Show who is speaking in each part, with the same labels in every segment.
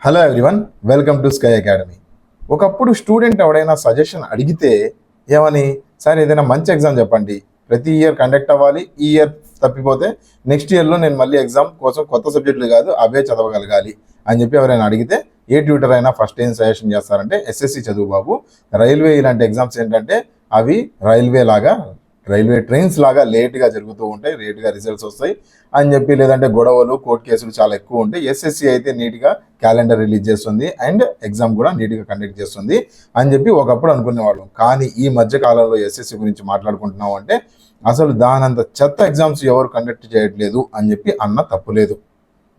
Speaker 1: Hello everyone, welcome to sky academy. ఒకప్పుడు student ఎవడైనా suggestion అడిగితే ఏమని, సార్ ఏదైనా మంచి ఎగ్జామ్ చెప్పండి, ప్రతి ఇయర్ కండక్ట్ అవ్వాలి, ఈ ఇయర్ తప్పిపోతే నెక్స్ట్ ఇయర్లో నేను మళ్ళీ ఎగ్జామ్ కోసం కొత్త సబ్జెక్టులు కాదు అవే చదవగలగాలి అని చెప్పి ఎవరైనా అడిగితే ఏ ట్యూటర్ అయినా ఫస్ట్ ఏం సజెషన్ చేస్తారంటే ఎస్ఎస్సి చదువు బాబు, రైల్వే ఇలాంటి ఎగ్జామ్స్ ఏంటంటే అవి రైల్వే ట్రైన్స్ లాగా లేట్గా జరుగుతూ ఉంటాయి, లేట్గా రిజల్ట్స్ వస్తాయి అని చెప్పి, లేదంటే గొడవలు కోర్టు కేసులు చాలా ఎక్కువ ఉంటాయి. ఎస్ఎస్సి అయితే నీట్గా క్యాలెండర్ రిలీజ్ చేస్తుంది అండ్ ఎగ్జామ్ కూడా నీట్గా కండక్ట్ చేస్తుంది అని చెప్పి ఒకప్పుడు అనుకునేవాళ్ళం. కానీ ఈ మధ్య కాలంలో ఎస్ఎస్సి గురించి మాట్లాడుకుంటున్నాం అంటే అసలు దానంత చెత్త ఎగ్జామ్స్ ఎవరు కండక్ట్ చేయట్లేదు అని చెప్పి అన్న తప్పులేదు.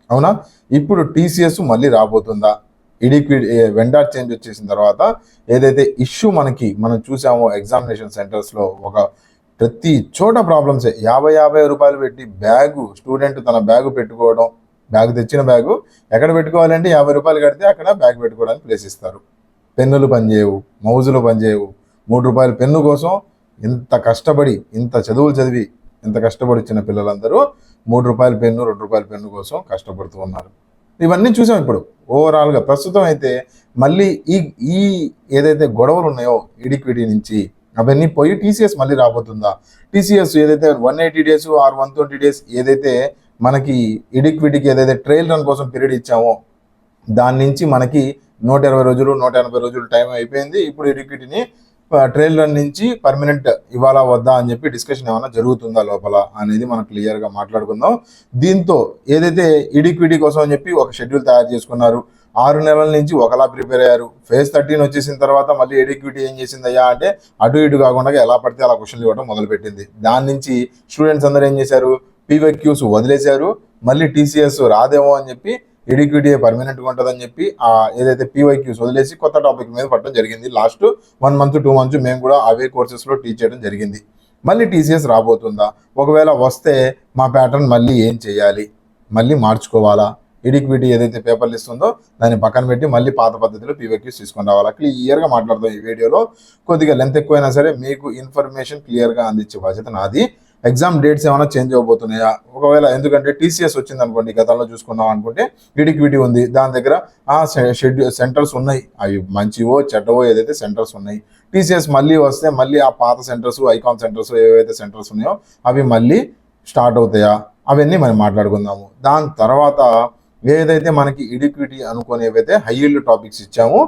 Speaker 1: అవునా? ఇప్పుడు టీసీఎస్ మళ్ళీ రాబోతుందా? వెండార్ చేంజ్ వచ్చేసిన తర్వాత ఏదైతే ఇష్యూ మనం చూసామో ఎగ్జామినేషన్ సెంటర్స్లో ప్రతి చోట ప్రాబ్లమ్సే. 50 రూపాయలు పెట్టి స్టూడెంట్ తన బ్యాగు పెట్టుకోవడం, తెచ్చిన బ్యాగు ఎక్కడ పెట్టుకోవాలంటే 50 రూపాయలు కడితే అక్కడ బ్యాగ్ పెట్టుకోవడానికి ప్లేస్ ఇస్తారు. పెన్నులు పనిచేయవు, మౌజులు పనిచేయవు. 3 రూపాయల పెన్ను కోసం ఇంత కష్టపడి, ఇంత చదువులు చదివి ఇంత కష్టపడి వచ్చిన పిల్లలందరూ 3 రూపాయల పెన్ను 2 రూపాయల పెన్ను కోసం కష్టపడుతూ ఉన్నారు. ఇవన్నీ చూసాం. ఇప్పుడు ఓవరాల్గా ప్రస్తుతం అయితే మళ్ళీ ఈ ఏదైతే గొడవలు ఉన్నాయో ఈడిక్విటీ నుంచి అవన్నీ పోయి టీసీఎస్ మళ్ళీ రాబోతుందా? టీసీఎస్ ఏదైతే 180 డేస్ ఆర్ 120 డేస్ ఏదైతే మనకి ఈడిక్విటీకి ఏదైతే ట్రయల్ రన్ కోసం పీరియడ్ ఇచ్చామో దాని నుంచి మనకి 120 రోజులు 180 రోజులు టైం అయిపోయింది. ఇప్పుడు ఈడిక్విటీని ట్రయల్ రన్ నుంచి పర్మనెంట్ ఇవ్వాలా వద్దా అని చెప్పి డిస్కషన్ ఏమైనా జరుగుతుందా లోపల అనేది మనం క్లియర్గా మాట్లాడుకుందాం. దీంతో ఏదైతే ఈడిక్విటీ కోసం అని చెప్పి ఒక షెడ్యూల్ తయారు చేసుకున్నారు, 6 నెలల నుంచి ఒకలా ప్రిపేర్ అయ్యారు. ఫేజ్ 13 వచ్చేసిన తర్వాత మళ్ళీ ఈడిక్విటీ ఏం చేసిందయ్యా అంటే అటు ఇటు కాకుండా ఎలా పడితే అలా క్వశ్చన్లు ఇవ్వడం మొదలుపెట్టింది. దాని నుంచి స్టూడెంట్స్ అందరూ ఏం చేశారు, పీవైక్యూస్ వదిలేశారు. మళ్ళీ టీసీఎస్ రాదేమో అని చెప్పి ఈడిక్విటీ పర్మనెంట్గా ఉంటుందని చెప్పి ఏదైతే పీవైక్యూస్ వదిలేసి కొత్త టాపిక్ మీద పట్టడం జరిగింది. లాస్ట్ 1 మంత్ 2 మంత్స్ మేము కూడా అవే కోర్సెస్లో టీచ్ చేయడం జరిగింది. మళ్ళీ టీసీఎస్ రాబోతుందా? ఒకవేళ వస్తే మా ప్యాటర్న్ మళ్ళీ ఏం చేయాలి? మళ్ళీ మార్చుకోవాలా? ఈడిక్విటీ ఏదైతే పేపర్లు ఇస్తుందో దాన్ని పక్కన పెట్టి మళ్ళీ పాత పద్ధతిలో పీవైక్యూస్ తీసుకొని రావాలి. క్లియర్గా మాట్లాడతాం ఈ వీడియోలో. కొద్దిగా లెంత్ ఎక్కువైనా సరే మీకు ఇన్ఫర్మేషన్ క్లియర్గా అందించే బాధ్యత నాది. ఎగ్జామ్ డేట్స్ ఏమైనా చేంజ్ అవబోతున్నాయా? ఒకవేళ ఎందుకంటే టీసీఎస్ వచ్చింది అనుకోండి, గతంలో చూసుకున్నాం అనుకుంటే ఈడిక్విటీ ఉంది, దాని దగ్గర సెంటర్స్ ఉన్నాయి, అవి మంచివో చెడ్డవో ఏదైతే సెంటర్స్ ఉన్నాయి. టీసీఎస్ మళ్ళీ వస్తే మళ్ళీ ఆ పాత సెంటర్స్, ఐకాన్ సెంటర్స్ ఏవైతే సెంటర్స్ ఉన్నాయో అవి మళ్ళీ స్టార్ట్ అవుతాయా? అవన్నీ మనం మాట్లాడుకుందాము. దాని తర్వాత ఏదైతే మనకి ఈడిక్విటీ అనుకుని ఏవైతే హై ఈల్డ్ టాపిక్స్ ఇచ్చామో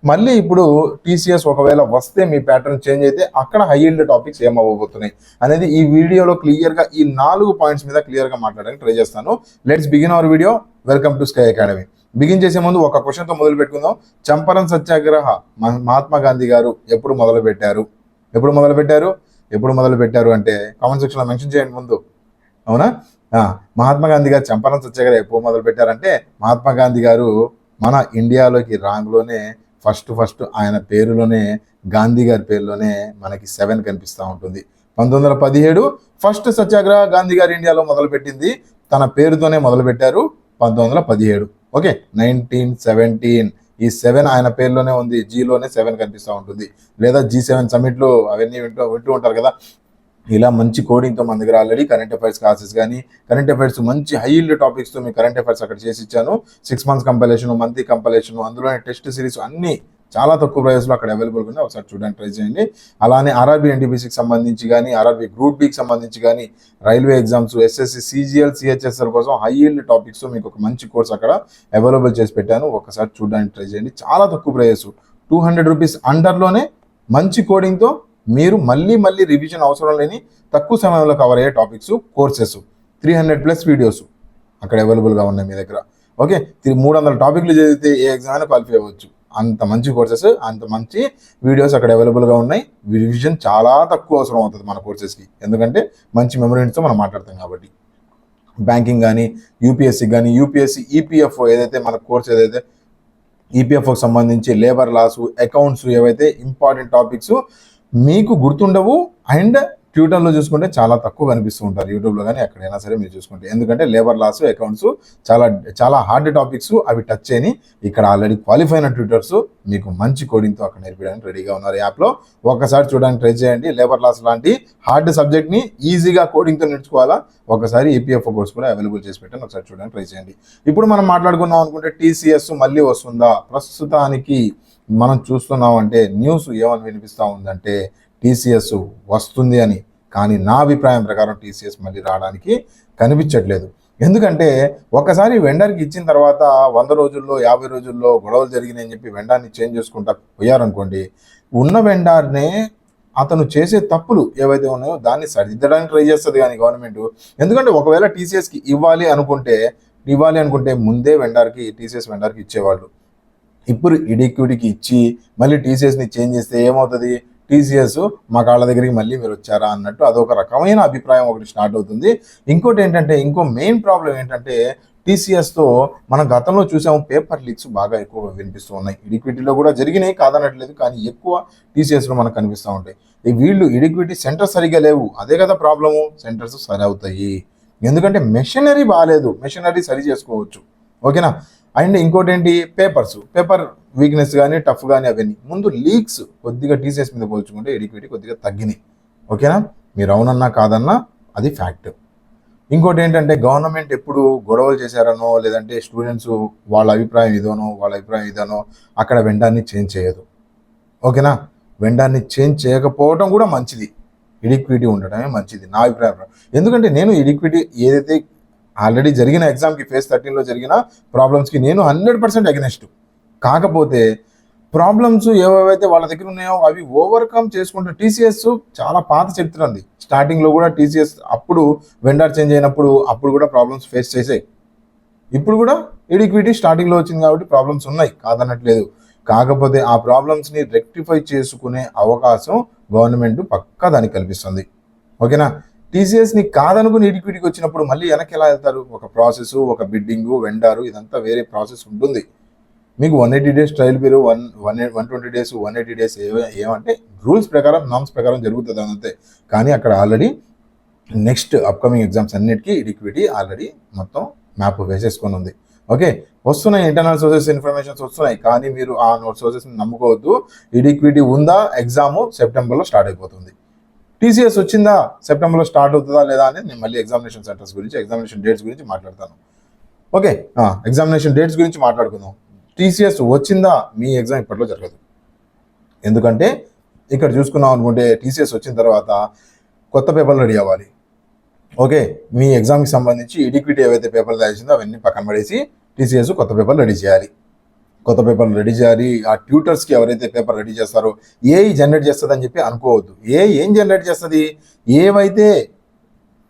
Speaker 1: మళ్ళీ ఇప్పుడు టీసీఎస్ ఒకవేళ వస్తే మీ ప్యాటర్న్ చేంజ్ అయితే అక్కడ హై ఈల్డ్ టాపిక్స్ ఏమవ్వబోతున్నాయి అనేది ఈ వీడియోలో క్లియర్గా ఈ 4 పాయింట్స్ మీద క్లియర్గా మాట్లాడడానికి ట్రై చేస్తాను. Let's begin our video. Welcome to sky academy. Begin చేసే ముందు ఒక క్వశ్చన్తో మొదలు పెట్టుకుందాం. చంపారన్ సత్యాగ్రహ మహాత్మా గాంధీ గారు ఎప్పుడు మొదలు పెట్టారు అంటే కామెంట్ సెక్షన్లో మెన్షన్ చేయండి ముందు. అవునా? మహాత్మా గాంధీ గారు చంపారన్ సత్యాగ్రహ ఎప్పుడు మొదలు పెట్టారంటే మహాత్మా గాంధీ గారు మన ఇండియాలోకి రాంగ్లోనే ఫస్ట్ ఆయన పేరులోనే, గాంధీ గారి పేరులోనే మనకి 7 కనిపిస్తూ ఉంటుంది. 1917 ఫస్ట్ సత్యాగ్రహ గాంధీ గారు ఇండియాలో మొదలుపెట్టింది, తన పేరుతోనే మొదలుపెట్టారు 1917. ఓకే, 1917 ఈ 7 ఆయన పేరులోనే ఉంది, జీలోనే 7 కనిపిస్తూ ఉంటుంది. లేదా G7 సమిట్లు అవన్నీ వింటూ ఉంటారు కదా. ఇలా మంచి కోడింగ్తో మన దగ్గర ఆల్రెడీ కరెంట్ అఫైర్స్ క్లాసెస్ కానీ కరెంట్ అఫైర్స్ మంచి హై ఈల్డ్ టాపిక్స్తో మీ కరెంట్ అఫైర్స్ అక్కడ చేసి ఇచ్చాను. 6 మంత్స్ కంపైలేషన్, మంత్లీ కంపైలేషన్, అందులోనే టెస్ట్ సిరీస్ అన్నీ చాలా తక్కువ ప్రైస్లో అక్కడ అవైలబుల్గా ఉంది. ఒకసారి చూడడానికి ట్రై చేయండి. అలానే ఆర్ఆర్బీ ఎన్టీపీసీకి సంబంధించి కానీ, ఆర్ఆర్బీ గ్రూప్ బికి సంబంధించి కానీ, railway exams, SSC, CGL, CHSL కోసం హై ఈల్డ్ టాపిక్స్తో మీకు ఒక మంచి కోర్స్ అక్కడ అవైలబుల్ చేసి పెట్టాను. ఒకసారి చూడడానికి ట్రై చేయండి. చాలా తక్కువ ప్రైస్, 200 రూపీస్ అండర్లోనే మంచి కోడింగ్తో మీరు మళ్ళీ రివిజన్ అవసరం లేని తక్కువ సమయంలో కవర్ అయ్యే టాపిక్స్, కోర్సెస్, 300+ వీడియోస్ అక్కడ అవైలబుల్గా ఉన్నాయి మీ దగ్గర. ఓకే, 300 టాపిక్లు చదివితే ఏ ఎగ్జామ్ అయినా క్వాలిఫై అవ్వచ్చు. అంత మంచి కోర్సెస్, అంత మంచి వీడియోస్ అక్కడ అవైలబుల్గా ఉన్నాయి. రివిజన్ చాలా తక్కువ అవసరం అవుతుంది మన కోర్సెస్కి, ఎందుకంటే మంచి మెమరీస్తో మనం మాట్లాడతాం కాబట్టి. బ్యాంకింగ్ కానీ, యూపీఎస్సీ కానీ, యూపీఎస్సీ ఈపీఎఫ్ఓ ఏదైతే మన కోర్స్ ఏదైతే ఈపీఎఫ్ఓకి సంబంధించి లేబర్ లాసు, అకౌంట్స్ ఏవైతే ఇంపార్టెంట్ టాపిక్స్ మీకు గుర్తుండవు అండ్ ట్యూటర్లో చూసుకుంటే చాలా తక్కువ కనిపిస్తూ ఉంటారు, యూట్యూబ్లో కానీ ఎక్కడైనా సరే మీరు చూసుకుంటే. ఎందుకంటే లేబర్ లాస్, అకౌంట్స్ చాలా చాలా హార్డ్ టాపిక్స్, అవి టచ్ చేయని. ఇక్కడ ఆల్రెడీ క్వాలిఫై అయిన ట్యూటర్స్ మీకు మంచి కోడింగ్తో అక్కడ నేర్పించడానికి రెడీగా ఉన్నారు. యాప్లో ఒక్కసారి చూడడానికి ట్రై చేయండి. లేబర్ లాస్ లాంటి హార్డ్ సబ్జెక్ట్ని ఈజీగా కోడింగ్తో నేర్చుకోవాలా, ఒకసారి ఈపీఎఫ్ఓ కోర్స్ కూడా అవైలబుల్ చేసి పెట్టాను, ఒకసారి చూడడానికి ట్రై చేయండి. ఇప్పుడు మనం మాట్లాడుకున్నాం అనుకుంటే టీసీఎస్ మళ్ళీ వస్తుందా? ప్రస్తుతానికి మనం చూస్తున్నాం అంటే న్యూస్ ఏమని వినిపిస్తూ ఉందంటే టీసీఎస్ వస్తుంది అని. కానీ నా అభిప్రాయం ప్రకారం టీసీఎస్ మళ్ళీ రావడానికి కనిపించట్లేదు. ఎందుకంటే ఒకసారి వెండర్కి ఇచ్చిన తర్వాత 100 రోజుల్లో 50 రోజుల్లో గొడవలు జరిగినాయని చెప్పి వెండర్ని చేంజ్ చేసుకుంటా పోయారనుకోండి, ఉన్న వెండర్నే అతను చేసే తప్పులు ఏవైతే ఉన్నాయో దాన్ని సరిదిద్దడానికి ట్రై చేస్తుంది కానీ గవర్నమెంట్. ఎందుకంటే ఒకవేళ టీసీఎస్కి ఇవ్వాలి అనుకుంటే ముందే టీసీఎస్ వెండర్కి ఇచ్చేవాళ్ళు. ఇప్పుడు ఇడిక్విటీకి ఇచ్చి మళ్ళీ టీసీఎస్ని చేంజ్ చేస్తే ఏమవుతుంది? టీసీఎస్ మా కాళ్ళ దగ్గరికి మళ్ళీ మీరు వచ్చారా అన్నట్టు అదొక రకమైన అభిప్రాయం ఒకటి స్టార్ట్ అవుతుంది. ఇంకోటి ఏంటంటే, ఇంకో మెయిన్ ప్రాబ్లం ఏంటంటే టీసీఎస్తో మనం గతంలో చూసాము, పేపర్ లీక్స్ బాగా ఎక్కువ వినిపిస్తూ ఉన్నాయి. ఇడిక్విటీలో కూడా జరిగినాయి కాదనట్లేదు, కానీ ఎక్కువ టీసీఎస్లో మనకు కనిపిస్తూ ఉంటాయి. వీళ్ళు ఇడిక్విటీ సెంటర్స్ సరిగా లేవు, అదే కదా ప్రాబ్లము. సెంటర్స్ సరి అవుతాయి ఎందుకంటే మెషినరీ బాగాలేదు, మెషినరీ సరి చేసుకోవచ్చు. ఓకేనా? అండ్ ఇంకోటి ఏంటి, పేపర్ వీక్నెస్ కానీ టఫ్ కానీ అవన్నీ. ముందు లీక్స్ కొద్దిగా టీసీఎస్ మీద పోల్చుకుంటే ఎడిక్విటీ కొద్దిగా తగ్గినాయి. ఓకేనా? మీరు అవునన్నా కాదన్నా అది ఫ్యాక్ట్. ఇంకోటి ఏంటంటే, గవర్నమెంట్ ఎప్పుడు గొడవలు చేశారనో లేదంటే స్టూడెంట్స్ వాళ్ళ అభిప్రాయం ఇదనో అక్కడ వెండర్ని చేంజ్ చేయదు. ఓకేనా? వెండర్ని చేంజ్ చేయకపోవడం కూడా మంచిది, ఎడిక్విటీ ఉండటమే మంచిది నా అభిప్రాయం. ఎందుకంటే నేను ఎడిక్విటీ ఏదైతే ఆల్రెడీ జరిగిన ఎగ్జామ్కి ఫేజ్ 13లో జరిగిన ప్రాబ్లమ్స్కి నేను 100% అగెనెస్ట్. కాకపోతే ప్రాబ్లమ్స్ ఏవైతే వాళ్ళ దగ్గర ఉన్నాయో అవి ఓవర్కమ్ చేసుకుంటే, టీసీఎస్ చాలా పాత చరిత్ర ఉంది. స్టార్టింగ్లో కూడా టీసీఎస్ అప్పుడు వెండర్ చేంజ్ అయినప్పుడు అప్పుడు కూడా ప్రాబ్లమ్స్ ఫేస్ చేసాయి. ఇప్పుడు కూడా ఎడిక్విటీ స్టార్టింగ్లో వచ్చింది కాబట్టి ప్రాబ్లమ్స్ ఉన్నాయి కాదనట్లేదు. కాకపోతే ఆ ప్రాబ్లమ్స్ని రెక్టిఫై చేసుకునే అవకాశం గవర్నమెంట్ పక్కా దానికి కల్పిస్తుంది. ఓకేనా? టీసీఎస్ని కాదనుకుని ఎడిక్విటీకి వచ్చినప్పుడు మళ్ళీ వెనక్కి ఎలా వెళ్తారు? ఒక ప్రాసెస్, ఒక బిడ్డింగు, వెండరు, ఇదంతా వేరే ప్రాసెస్ ఉంటుంది. మీకు 180 days trial period, 120 days, 180 days ఏమంటే రూల్స్ ప్రకారం, నామ్స్ ప్రకారం జరుగుతుంది అంతే. కానీ అక్కడ ఆల్రెడీ నెక్స్ట్ అప్కమింగ్ ఎగ్జామ్స్ అన్నిటికీ ఎడిక్విటీ ఆల్రెడీ మొత్తం మ్యాప్ వేసేసుకొని ఉంది. ఓకే, వస్తున్నాయి ఇంటర్నల్ సోర్సెస్ ఇన్ఫర్మేషన్స్ వస్తున్నాయి, కానీ మీరు ఆ సోర్సెస్ని నమ్ముకోవద్దు. ఎడిక్విటీ ఉందా, ఎగ్జామ్ సెప్టెంబర్లో స్టార్ట్ అయిపోతుంది. టీసీఎస్ వచ్చిందా, సెప్టెంబర్లో స్టార్ట్ అవుతుందా లేదా అనేది నేను మళ్ళీ ఎగ్జామినేషన్ సెంటర్స్ గురించి, ఎగ్జామినేషన్ డేట్స్ గురించి మాట్లాడతాను. ఓకే, ఎగ్జామినేషన్ డేట్స్ గురించి మాట్లాడుకుందాం. టీసీఎస్ వచ్చిందా, మీ ఎగ్జామ్ ఇప్పట్లో జరగదు. ఎందుకంటే ఇక్కడ చూసుకున్నాం అనుకుంటే టీసీఎస్ వచ్చిన తర్వాత కొత్త పేపర్లు రెడీ అవ్వాలి. ఓకే, మీ ఎగ్జామ్కి సంబంధించి ఎడిక్విటీ ఏవైతే పేపర్లు రాసిందో అవన్నీ పక్కన పడేసి టీసీఎస్ కొత్త పేపర్లు రెడీ చేయాలి. ఆ ట్యూటర్స్కి ఎవరైతే పేపర్ రెడీ చేస్తారో ఏఐ జనరేట్ చేస్తుంది అని చెప్పి అనుకోవద్దు. ఏం జనరేట్ చేస్తుంది? ఏవైతే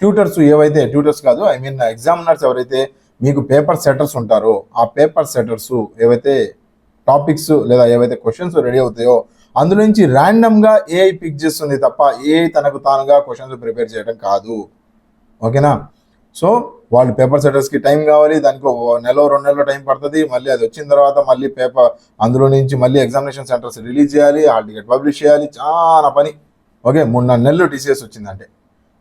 Speaker 1: ట్యూటర్స్ కాదు, ఐ మీన్ ఎగ్జామినర్స్ ఎవరైతే మీకు పేపర్ సెటర్స్ ఉంటారో ఆ పేపర్ సెటర్స్ ఏవైతే టాపిక్స్ లేదా ఏవైతే క్వశ్చన్స్ రెడీ అవుతాయో అందులో నుంచి ర్యాండమ్గా ఏఐ పిక్ చేస్తుంది తప్ప ఏఐ తనకు తానుగా క్వశ్చన్స్ ప్రిపేర్ చేయడం కాదు. ఓకేనా? సో వాళ్ళు పేపర్ సెటర్స్కి టైం కావాలి, దానికి 1 నెల 2 నెలలు టైం పడుతుంది. మళ్ళీ అది వచ్చిన తర్వాత మళ్ళీ పేపర్ అందులో నుంచి మళ్ళీ ఎగ్జామినేషన్ సెంటర్స్ రిలీజ్ చేయాలి, హాల్ టికెట్ పబ్లిష్ చేయాలి, చాలా పని. ఓకే, 3-4 నెలలు టీసీఎస్ వచ్చిందంటే.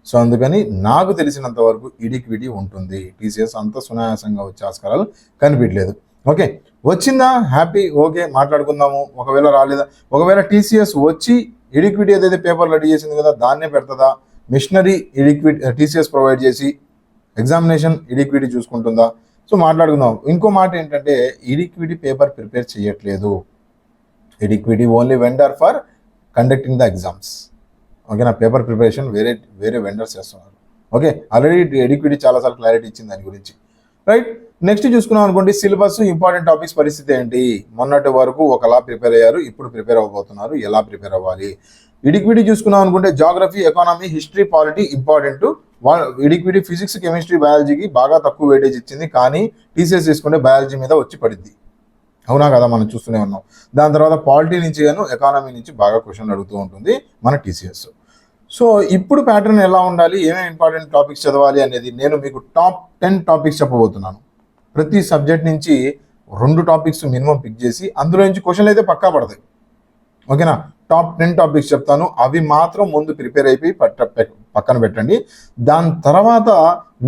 Speaker 1: సో అందుకని నాకు తెలిసినంత వరకు ఎడిక్విటీ ఉంటుంది. టీసీఎస్ అంత సునాయాసంగా వచ్చే ఆస్కారాలు కనిపించలేదు. ఓకే, వచ్చిందా హ్యాపీ, ఓకే మాట్లాడుకుందాము. ఒకవేళ రాలేదా, ఒకవేళ టీసీఎస్ వచ్చి ఎడిక్విటీ ఏదైతే పేపర్ రెడీ చేసింది కదా దాన్నే పెడుతుందా, మిషనరీ ఎడిక్విటీ టీసీఎస్ ప్రొవైడ్ చేసి ఎగ్జామినేషన్ ఎడిక్విటీ చూసుకుంటుందా? సో మాట్లాడుకుందాం. ఇంకో మాట ఏంటంటే, ఎడిక్విటీ పేపర్ ప్రిపేర్ చేయట్లేదు. Eduquity only vendor for conducting the exams. ఓకేనా? పేపర్ ప్రిపరేషన్ వేరే వెండర్స్ చేస్తున్నారు. ఓకే, ఆల్రెడీ ఎడిక్విటీ చాలాసార్లు క్లారిటీ ఇచ్చింది దాని గురించి. రైట్, నెక్స్ట్ చూసుకున్నాం అనుకోండి, సిలబస్ ఇంపార్టెంట్ టాపిక్స్ పరిస్థితి ఏంటి? మొన్నటి వరకు ఒకలా ప్రిపేర్ అయ్యారు, ఇప్పుడు ప్రిపేర్ అవ్వబోతున్నారు. ఎలా ప్రిపేర్ అవ్వాలి? ఎడిక్విటీ చూసుకున్నాం అనుకుంటే geography, economy, history, polity important. Eduquity physics, chemistry, బయాలజీకి బాగా తక్కువ వెయిటేజ్ ఇచ్చింది, కానీ టీసీఎస్ తీసుకుంటే బయాలజీ మీద వచ్చి పడింది. అవునా కదా, మనం చూస్తూనే ఉన్నాం. దాని తర్వాత పాలిటీ నుంచి గాను ఎకానమీ నుంచి బాగా క్వశ్చన్లు అడుగుతూ ఉంటుంది మన టీసీఎస్. సో ఇప్పుడు ప్యాటర్న్ ఎలా ఉండాలి, ఏమేమి ఇంపార్టెంట్ టాపిక్స్ చదవాలి అనేది నేను మీకు టాప్ 10 టాపిక్స్ చెప్పబోతున్నాను. ప్రతి సబ్జెక్ట్ నుంచి 2 టాపిక్స్ మినిమం పిక్ చేసి అందులో నుంచి క్వశ్చన్లు అయితే పక్కా పడతాయి. ఓకేనా? టాప్ 10 టాపిక్స్ చెప్తాను, అవి మాత్రం ముందు ప్రిపేర్ అయిపోయి పక్కన పెట్టండి. దాని తర్వాత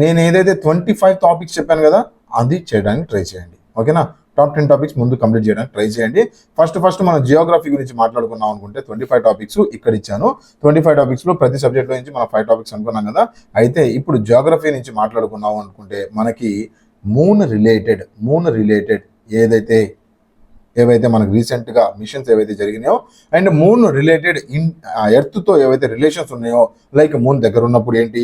Speaker 1: నేను ఏదైతే 25 టాపిక్స్ చెప్పాను కదా, అది చేయడానికి ట్రై చేయండి. ఓకేనా, టాప్ 10 టాపిక్స్ ముందు కంప్లీట్ చేయడానికి ట్రై చేయండి. ఫస్ట్ మనం జియోగ్రఫీ గురించి మాట్లాడుకున్నాం అనుకుంటే 25 టాపిక్స్ ఇక్కడ ఇచ్చాను. 25 టాపిక్స్లో ప్రతి సబ్జెక్ట్లో నుంచి మనం 5 టాపిక్స్ అనుకున్నాం కదా. అయితే ఇప్పుడు జియోగ్రఫీ నుంచి మాట్లాడుకున్నాం అనుకుంటే మనకి మూన్ రిలేటెడ్ ఏవైతే మనకు రీసెంట్గా మిషన్స్ ఏవైతే జరిగినాయో అండ్ మూన్ రిలేటెడ్ ఎర్త్తో ఏవైతే రిలేషన్స్ ఉన్నాయో, లైక్ మూన్ దగ్గర ఉన్నప్పుడు ఏంటి,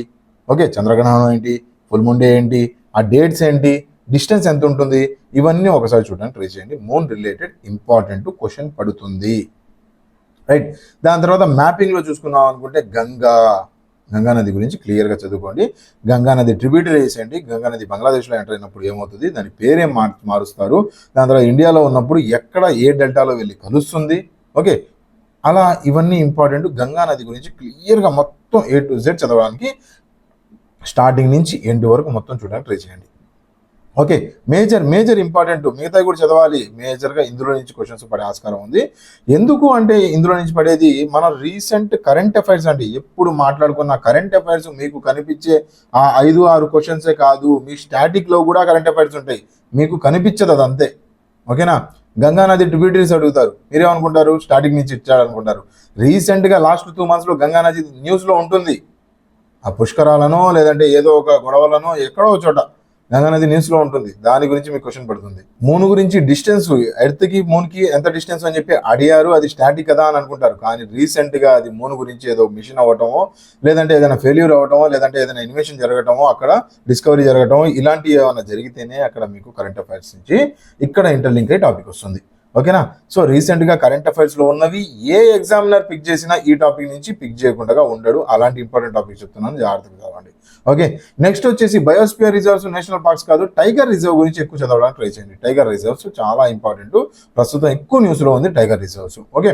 Speaker 1: ఓకే, చంద్రగ్రహణం ఏంటి, ఫుల్ మూన్ డే ఏంటి, ఆ డేట్స్ ఏంటి, డిస్టెన్స్ ఎంత ఉంటుంది, ఇవన్నీ ఒకసారి చూడడానికి ట్రై చేయండి. మూన్ రిలేటెడ్ ఇంపార్టెంట్ క్వశ్చన్ పడుతుంది, రైట్. దాని తర్వాత మ్యాపింగ్లో చూసుకున్నాం అనుకుంటే గంగా నది గురించి క్లియర్గా చదువుకోండి. గంగా నది ట్రిబ్యూటరీస్ ఏంటి, గంగా నది బంగ్లాదేశ్లో ఎంటర్ అయినప్పుడు ఏమవుతుంది, దాని పేరేం మారుస్తారు, దాని తర్వాత ఇండియాలో ఉన్నప్పుడు ఎక్కడ ఏ డెల్టాలో వెళ్ళి కలుస్తుంది, ఓకే, అలా ఇవన్నీ ఇంపార్టెంట్. గంగా నది గురించి క్లియర్గా మొత్తం A to Z చదవడానికి స్టార్టింగ్ నుంచి ఎండ్ వరకు మొత్తం చూడడానికి ట్రై చేయండి. ఓకే, మేజర్ ఇంపార్టెంట్, మిగతా కూడా చదవాలి. మేజర్గా ఇందులో నుంచి క్వశ్చన్స్ పడే ఆస్కారం ఉంది. ఎందుకు అంటే ఇందులో నుంచి పడేది మన రీసెంట్ కరెంట్ అఫైర్స్ అండి. ఎప్పుడు మాట్లాడుకున్న కరెంట్ అఫైర్స్ మీకు కనిపించే ఆ 5-6 క్వశ్చన్సే కాదు, మీ స్టాటిక్లో కూడా కరెంట్ అఫైర్స్ ఉంటాయి, మీకు కనిపించదు అది అంతే. ఓకేనా, గంగా నది ట్రిబ్యూటరీస్ అడుగుతారు, మీరేమనుకుంటారు స్టార్టింగ్ నుంచి ఇచ్చాడనుకుంటారు. రీసెంట్గా లాస్ట్ 2 monthsలో గంగా నది న్యూస్లో ఉంటుంది. ఆ పుష్కరాలనో లేదంటే ఏదో ఒక గొడవలనో ఎక్కడో చోట గంగా నది న్యూస్లో ఉంటుంది, దాని గురించి మీకు క్వశ్చన్ పడుతుంది. మూన్ గురించి డిస్టెన్స్, ఎర్త్కి మూన్కి ఎంత డిస్టెన్స్ అని చెప్పి అడిగారు, అది స్టాటిక్ కదా అని అనుకుంటారు. కానీ రీసెంట్గా అది మూన్ గురించి ఏదో మిషన్ అవ్వటమో, లేదంటే ఏదైనా ఫెయిల్యూర్ అవ్వటమో, లేదంటే ఏదైనా ఇన్వెన్షన్ జరగటమో, అక్కడ డిస్కవరీ జరగటమో, ఇలాంటివి ఏమైనా జరిగితేనే అక్కడ మీకు కరెంట్ అఫైర్స్ నుంచి ఇక్కడ ఇంటర్లింక్ అయ్యి టాపిక్ వస్తుంది. ఓకేనా, సో రీసెంట్గా కరెంట్ అఫైర్స్లో ఉన్నవి ఏ ఎగ్జామినర్ పిక్ చేసినా ఈ టాపిక్ నుంచి పిక్ చేయకుండా ఉండడు. అలాంటి ఇంపార్టెంట్ టాపిక్ చెప్తున్నాను, జాగ్రత్తగా చదవండి. ఓకే, నెక్స్ట్ వచ్చేసి బయోస్పియర్ రిజర్వ్స్, నేషనల్ పార్క్స్ కాదు, టైగర్ రిజర్వ్ గురించి ఎక్కువ చదవడానికి ట్రై చేయండి. టైగర్ రిజర్వ్స్ చాలా ఇంపార్టెంట్, ప్రస్తుతం ఎక్కువ న్యూస్లో ఉంది టైగర్ రిజర్వ్స్. ఓకే,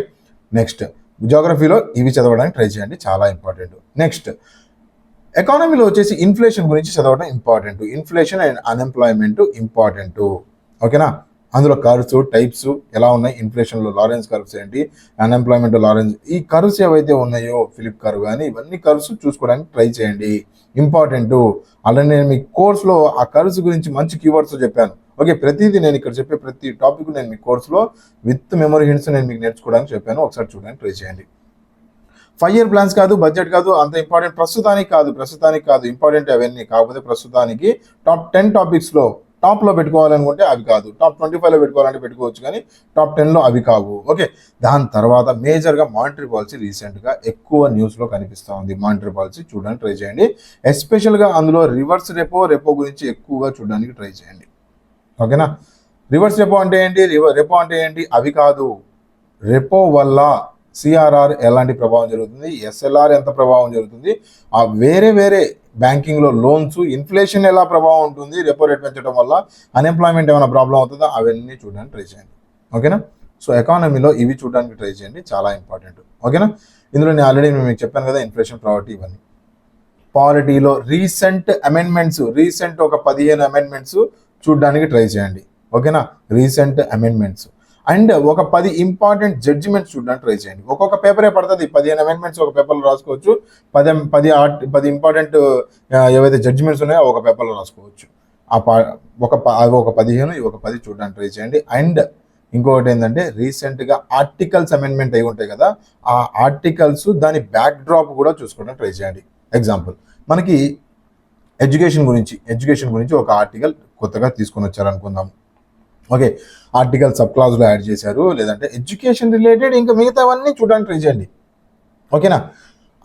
Speaker 1: నెక్స్ట్ జియోగ్రఫీలో ఇవి చదవడానికి ట్రై చేయండి, చాలా ఇంపార్టెంట్. నెక్స్ట్ ఎకానమీలో వచ్చేసి ఇన్ఫ్లేషన్ గురించి చదవడం important. Inflation and unemployment important. ఓకేనా, అందులో కర్వ్స్ టైప్స్ ఎలా ఉన్నాయి, ఇన్ఫ్లేషన్లో లారెన్స్ కర్వ్స్ ఏంటి, అన్ఎంప్లాయ్మెంట్ లారెన్స్, ఈ కర్వ్స్ ఏవైతే ఉన్నాయో ఫిలిప్ కర్వ్ కానీ ఇవన్నీ కర్వ్స్ చూసుకోవడానికి ట్రై చేయండి, ఇంపార్టెంట్. అలానే నేను మీ కోర్స్లో ఆ కర్వ్స్ గురించి మంచి కీవర్డ్స్ చెప్పాను. ఓకే, ప్రతిదీ నేను ఇక్కడ చెప్పే ప్రతి టాపిక్ నేను మీ కోర్స్లో విత్ మెమరీ హింట్స్ నేను మీకు నేర్చుకోవడానికి చెప్పాను, ఒకసారి చూడడానికి ట్రై చేయండి. 5 year ప్లాన్స్ కాదు, బడ్జెట్ కాదు, అంత ఇంపార్టెంట్ ప్రస్తుతానికి కాదు ఇంపార్టెంట్ అవన్నీ. కాకపోతే ప్రస్తుతానికి టాప్ 10 టాపిక్స్లో టాప్లో పెట్టుకోవాలనుకుంటే అవి కాదు, టాప్ 25లో పెట్టుకోవాలంటే పెట్టుకోవచ్చు, కానీ టాప్ 10లో అవి కావు. ఓకే, దాని తర్వాత మేజర్గా మానిటరీ పాలసీ రీసెంట్గా ఎక్కువ న్యూస్లో కనిపిస్తూ ఉంది. మానిటరీ పాలసీ చూడడానికి ట్రై చేయండి, ఎస్పెషల్గా అందులో రివర్స్ రెపో గురించి ఎక్కువగా చూడడానికి ట్రై చేయండి. ఓకేనా, రివర్స్ రెపో అంటే ఏంటి, రెపో అంటే ఏంటి, అవి కాదు. రెపో వల్ల సిఆర్ఆర్ ఎలాంటి ప్రభావం జరుగుతుంది, ఎస్ఎల్ఆర్ ఎంత ప్రభావం జరుగుతుంది, ఆ వేరే బ్యాంకింగ్లో లోన్స్, ఇన్ఫ్లేషన్ ఎలా ప్రభావం ఉంటుంది, రెపో రేట్ పెంచడం వల్ల అన్ఎంప్లాయ్మెంట్ ఏమైనా ప్రాబ్లం అవుతుందో అవన్నీ చూడడానికి ట్రై చేయండి. ఓకేనా, సో ఎకానమీలో ఇవి చూడడానికి ట్రై చేయండి, చాలా ఇంపార్టెంట్. ఓకేనా, ఇందులో నేను ఆల్రెడీ మీకు చెప్పాను కదా, ఇన్ఫ్లేషన్, ప్రావర్టీ, ఇవన్నీ. పాలిటీలో రీసెంట్ ఒక 15 అమెండ్మెంట్స్ చూడడానికి ట్రై చేయండి. ఓకేనా, రీసెంట్ అమెండ్మెంట్స్ అండ్ ఒక 10 ఇంపార్టెంట్ జడ్జిమెంట్స్ చూడడానికి ట్రై చేయండి. ఒక్కొక్క పేపరే పడుతుంది, 15 అమెండ్మెంట్స్ ఒక పేపర్లో రాసుకోవచ్చు, 10 ఇంపార్టెంట్ ఏవైతే జడ్జిమెంట్స్ ఉన్నాయో ఒక పేపర్లో రాసుకోవచ్చు. ఒక 15 ఒక 10 చూడడానికి ట్రై చేయండి. అండ్ ఇంకొకటి ఏంటంటే రీసెంట్గా ఆర్టికల్స్ అమెండ్మెంట్ అయి ఉంటాయి కదా, ఆ ఆర్టికల్స్ దాని బ్యాక్ డ్రాప్ కూడా చూసుకోవడానికి ట్రై చేయండి. ఎగ్జాంపుల్ మనకి ఎడ్యుకేషన్ గురించి ఒక ఆర్టికల్ కొత్తగా తీసుకొని వచ్చారనుకుందాం. ఓకే, ఆర్టికల్ సబ్ క్లాజ్లో యాడ్ చేశారు, లేదంటే ఎడ్యుకేషన్ రిలేటెడ్ ఇంకా మిగతావన్నీ చూడడానికి ట్రై చేయండి. ఓకేనా,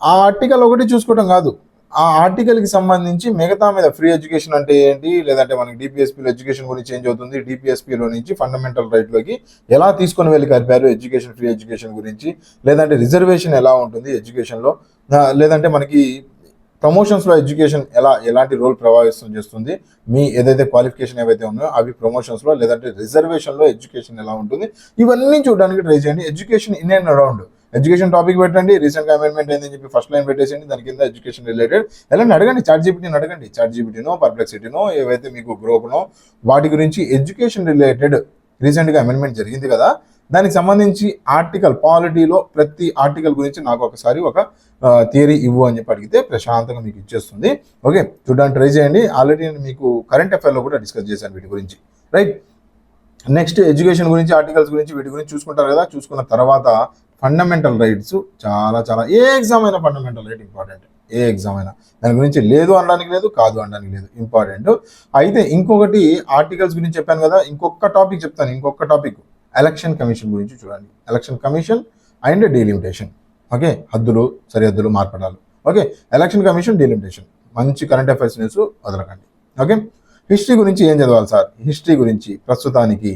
Speaker 1: ఆ ఆర్టికల్ ఒకటి చూసుకోవడం కాదు, ఆ ఆర్టికల్కి సంబంధించి మిగతా మీద ఫ్రీ ఎడ్యుకేషన్ అంటే ఏంటి, లేదంటే మనకి డిపిఎస్పీలో ఎడ్యుకేషన్ గురించి చేంజ్ అవుతుంది, డిపిఎస్పీలో నుంచి ఫండమెంటల్ రైట్లోకి ఎలా తీసుకొని వెళ్ళి కలిపారు ఎడ్యుకేషన్, ఫ్రీ ఎడ్యుకేషన్ గురించి, లేదంటే రిజర్వేషన్ ఎలా ఉంటుంది ఎడ్యుకేషన్లో, లేదంటే మనకి ప్రమోషన్స్లో ఎడ్యుకేషన్ ఎలాంటి రోల్ ప్రభావితం చేస్తుంది, మీ ఏదైతే క్వాలిఫికేషన్ ఏవైతే ఉన్నాయో అవి ప్రమోషన్స్లో, లేదంటే రిజర్వేషన్లో ఎడ్యుకేషన్ ఎలా ఉంటుంది, ఇవన్నీ చూడడానికి ట్రై చేయండి. Education in and around education topic పెట్టండి, రీసెంట్గా అమెండ్మెంట్ ఏందని చెప్పి ఫస్ట్ లైన్ పెట్టేసేయండి, దాని కింద ఎడ్యుకేషన్ రిలేటెడ్ ఎలాంటి అడగండి, చాట్ జీపీటీనో పర్ప్లెక్సిటీనో ఏవైతే మీకు గ్రూప్నో వాటి గురించి ఎడ్యుకేషన్ రిలేటెడ్ రీసెంట్గా అమెండ్మెంట్ జరిగింది కదా, దానికి సంబంధించి ఆర్టికల్ పాలిటీలో ప్రతి ఆర్టికల్ గురించి నాకు ఒకసారి ఒక థియరీ ఇవ్వు అని చెప్పి అడిగితే ప్రశాంతంగా మీకు ఇచ్చేస్తుంది. ఓకే, చూడడానికి ట్రై చేయండి. ఆల్రెడీ నేను మీకు కరెంట్ అఫైర్లో కూడా డిస్కస్ చేశాను వీటి గురించి, రైట్. నెక్స్ట్ ఎడ్యుకేషన్ గురించి, ఆర్టికల్స్ గురించి, వీటి గురించి చూసుకుంటారు కదా. చూసుకున్న తర్వాత ఫండమెంటల్ రైట్స్ చాలా చాలా, ఏ ఎగ్జామ్ అయినా ఫండమెంటల్ రైట్ ఇంపార్టెంట్, ఏ ఎగ్జామ్ అయినా. దాని గురించి లేదు అనడానికి లేదు, కాదు అనడానికి లేదు, ఇంపార్టెంట్. అయితే ఇంకొకటి ఆర్టికల్స్ గురించి చెప్పాను కదా, ఇంకొక టాపిక్ చెప్తాను. ఇంకొక టాపిక్ ఎలక్షన్ కమిషన్ గురించి చూడండి. Election commission and delimitation. Okay, హద్దులు, సరిహద్దులు, మార్పడాలు. Okay, election commission, delimitation. మంచి కరెంట్ అఫైర్స్ న్యూస్ వదలకండి. ఓకే, హిస్టరీ గురించి ఏం చదవాలి సార్? హిస్టరీ గురించి ప్రస్తుతానికి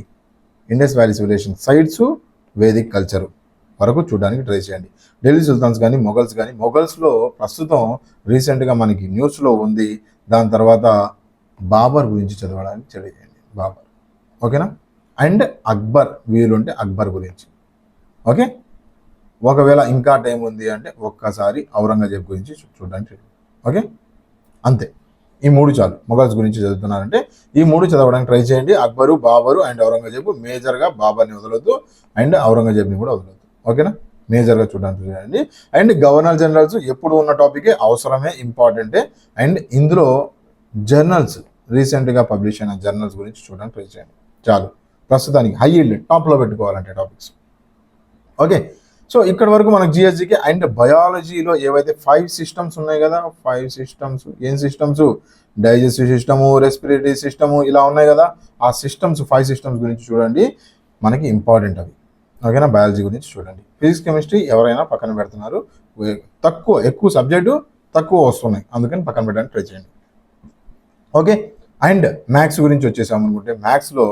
Speaker 1: Indus valley civilization sites, Vedic culture వరకు చూడడానికి ట్రై చేయండి. ఢిల్లీ సుల్తాన్స్ కానీ, మొఘల్స్ కానీ, మొఘల్స్లో ప్రస్తుతం రీసెంట్గా మనకి న్యూస్లో ఉంది. దాని తర్వాత బాబర్ గురించి చదవడానికి ట్రై చేయండి, బాబర్. ఓకేనా, అండ్ అక్బర్, వీలుంటే అక్బర్ గురించి. ఓకే, ఒకవేళ ఇంకా టైం ఉంది అంటే ఒక్కసారి ఔరంగజేబ్ గురించి చూడడానికి. ఓకే, అంతే. ఈ 3 చాలు. మొఘల్స్ గురించి చదువుతున్నారంటే ఈ 3 చదవడానికి ట్రై చేయండి. అక్బరు, బాబరు అండ్ ఔరంగజేబు. మేజర్గా బాబర్ని వదలొద్దు అండ్ ఔరంగజేబ్ని కూడా వదలొద్దు. ఓకేనా, మేజర్గా చూడడానికి చేయండి. అండ్ గవర్నర్ జనరల్స్ ఎప్పుడు ఉన్న టాపికే, అవసరమే, ఇంపార్టెంటే. అండ్ ఇందులో జర్నల్స్, రీసెంట్గా పబ్లిష్ అయిన జర్నల్స్ గురించి చూడడానికి ట్రై చేయండి. చాలు ప్రస్తుతానికి. హై ఈల్డ్ టాప్లో పెట్టుకోవాలంటే టాపిక్స్. ఓకే, సో ఇక్కడ వరకు మనకు జిఎస్జికి. అండ్ బయాలజీలో ఏవైతే 5 సిస్టమ్స్ ఉన్నాయి కదా, 5 సిస్టమ్స్. ఏం systems? Digestive system, respiratory system, ఇలా ఉన్నాయి కదా. ఆ సిస్టమ్స్, 5 సిస్టమ్స్ గురించి చూడండి, మనకి ఇంపార్టెంట్ అవి. ఓకేనా, బయాలజీ గురించి చూడండి. ఫిజిక్స్, కెమిస్ట్రీ ఎవరైనా పక్కన పెడుతున్నారు, ఎక్కువ సబ్జెక్టు తక్కువ వస్తున్నాయి, అందుకని పక్కన పెట్టడానికి ట్రై చేయండి. ఓకే, అండ్ మ్యాథ్స్ గురించి వచ్చేసామనుకుంటే, మ్యాథ్స్లో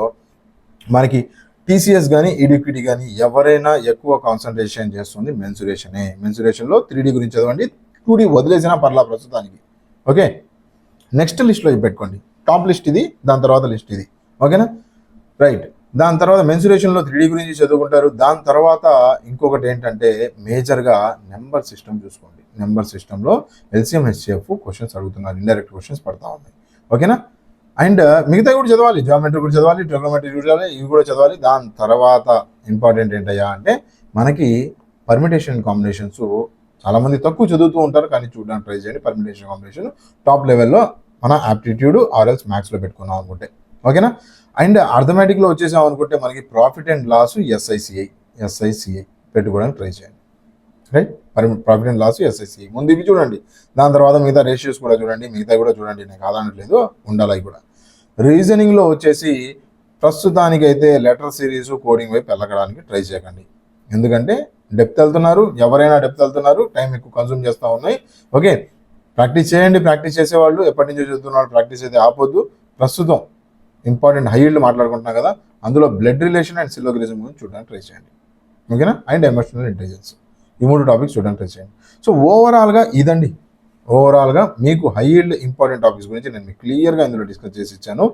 Speaker 1: మనకి టీసీఎస్ కానీ, ఈడిక్విటీ కానీ ఎవరైనా ఎక్కువ కాన్సన్ట్రేషన్ చేస్తుంది మెన్సురేషనే. మెన్సురేషన్లో 3D గురించి చదవండి. 2D వదిలేసినా పర్లా ప్రస్తుతానికి. ఓకే, నెక్స్ట్ లిస్ట్లో పెట్టుకోండి. టాప్ లిస్ట్ ఇది, దాని తర్వాత లిస్ట్ ఇది. ఓకేనా, రైట్. దాని తర్వాత మెన్సురేషన్లో 3D గురించి చదువుకుంటారు. దాని తర్వాత ఇంకొకటి ఏంటంటే మేజర్గా నెంబర్ సిస్టమ్ చూసుకోండి. నెంబర్ సిస్టంలో ఎల్సిఎం, హెచ్సిఎఫ్ క్వశ్చన్స్ అడుగుతున్నారు, ఇండైరెక్ట్ క్వశ్చన్స్ పడతా ఉన్నాయి. ఓకేనా, అండ్ మిగతా కూడా చదవాలి. జియోమెట్రీ కూడా చదవాలి, ట్రిగోనోమెట్రీ కూడా చదవాలి, ఇవి కూడా చదవాలి. దాని తర్వాత ఇంపార్టెంట్ ఏంటయ్యా అంటే మనకి పర్మిటేషన్ కాంబినేషన్స్. చాలామంది తక్కువ చదువుతూ ఉంటారు, కానీ చూడడానికి ట్రై చేయండి. పర్మిటేషన్ కాంబినేషన్ టాప్ లెవెల్లో మన ఆప్టిట్యూడ్ ఆర్ఎల్స్ మ్యాథ్స్లో పెట్టుకున్నాం అనుకుంటే. ఓకేనా, అండ్ అర్థమెటిక్లో వచ్చేసాం అనుకుంటే మనకి ప్రాఫిట్ అండ్ లాస్, ఎస్ఐసిఐ పెట్టుకోవడానికి ట్రై చేయండి. Right, profit and loss, SICI ముందు ఇవి చూడండి. దాని తర్వాత మిగతా రేషియోస్ కూడా చూడండి, మిగతా కూడా చూడండి. నేను కాదనట్లేదు, ఉండాలి అవి కూడా. రీజనింగ్లో వచ్చేసి ప్రస్తుతానికైతే లెటర్ సిరీస్, కోడింగ్ వైపు వెళ్ళడానికి ట్రై చేయకండి. ఎందుకంటే డెప్త్ వెళ్తున్నారు, ఎవరైనా డెప్త్ వెళ్తున్నారు, టైం ఎక్కువ కన్సూమ్ చేస్తూ ఉన్నాయి. ఓకే, ప్రాక్టీస్ చేయండి. ప్రాక్టీస్ చేసేవాళ్ళు ఎప్పటి నుంచో చదువుతున్నారు, ప్రాక్టీస్ అయితే ఆపొద్దు. ప్రస్తుతం ఇంపార్టెంట్ హై ఈల్డ్ మాట్లాడుకుంటున్నాం కదా, అందులో బ్లడ్ రిలేషన్ అండ్ సిలోగిజం గురించి చూడడానికి ట్రై చేయండి. ఓకేనా, అండ్ ఎమోషనల్ ఇంటెలిజెన్స్, ఈ 3 టాపిక్స్ చూడడానికి ట్రై చేయండి. సో ఓవరాల్గా ఇదండి. ఓవరాల్గా మీకు హై ఈల్డ్ ఇంపార్టెంట్ టాపిక్స్ గురించి నేను మీకు క్లియర్గా ఇందులో డిస్కస్ చేసి ఇచ్చాను.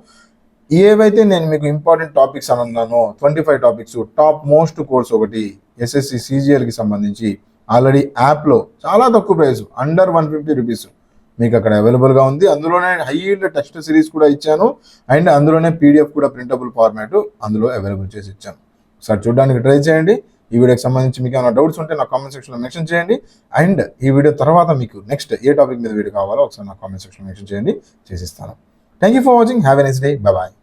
Speaker 1: ఏవైతే నేను మీకు ఇంపార్టెంట్ టాపిక్స్ అని అన్నానో 25 టాపిక్స్, టాప్ మోస్ట్ కోర్స్ ఒకటి ఎస్ఎస్సి సిజిఎల్కి సంబంధించి ఆల్రెడీ యాప్లో చాలా తక్కువ ప్రైస్, అండర్ 150 రూపీస్ మీకు అక్కడ అవైలబుల్గా ఉంది. అందులోనే హై ఈల్డ్ టెక్స్ట్ సిరీస్ కూడా ఇచ్చాను, అండ్ అందులోనే పీడిఎఫ్ కూడా ప్రింటబుల్ ఫార్మాట్ అందులో అవైలబుల్ చేసి ఇచ్చాను. ఒకసారి చూడడానికి ట్రై చేయండి. ఈ వీడియోకి సంబంధించి మీకు ఏమైనా డౌట్స్ ఉంటే నా కామెంట్ సెక్షన్లో మెన్షన్ చేయండి. అండ్ ఈ వీడియో తర్వాత మీకు నెక్స్ట్ ఏ టాపిక్ మీద వీడియో కావాలో ఒకసారి నా కామెంట్ సెక్షన్లో మెన్షన్ చేయండి, చేసిస్తాను. Thank you for watching. Have a nice day. Bye.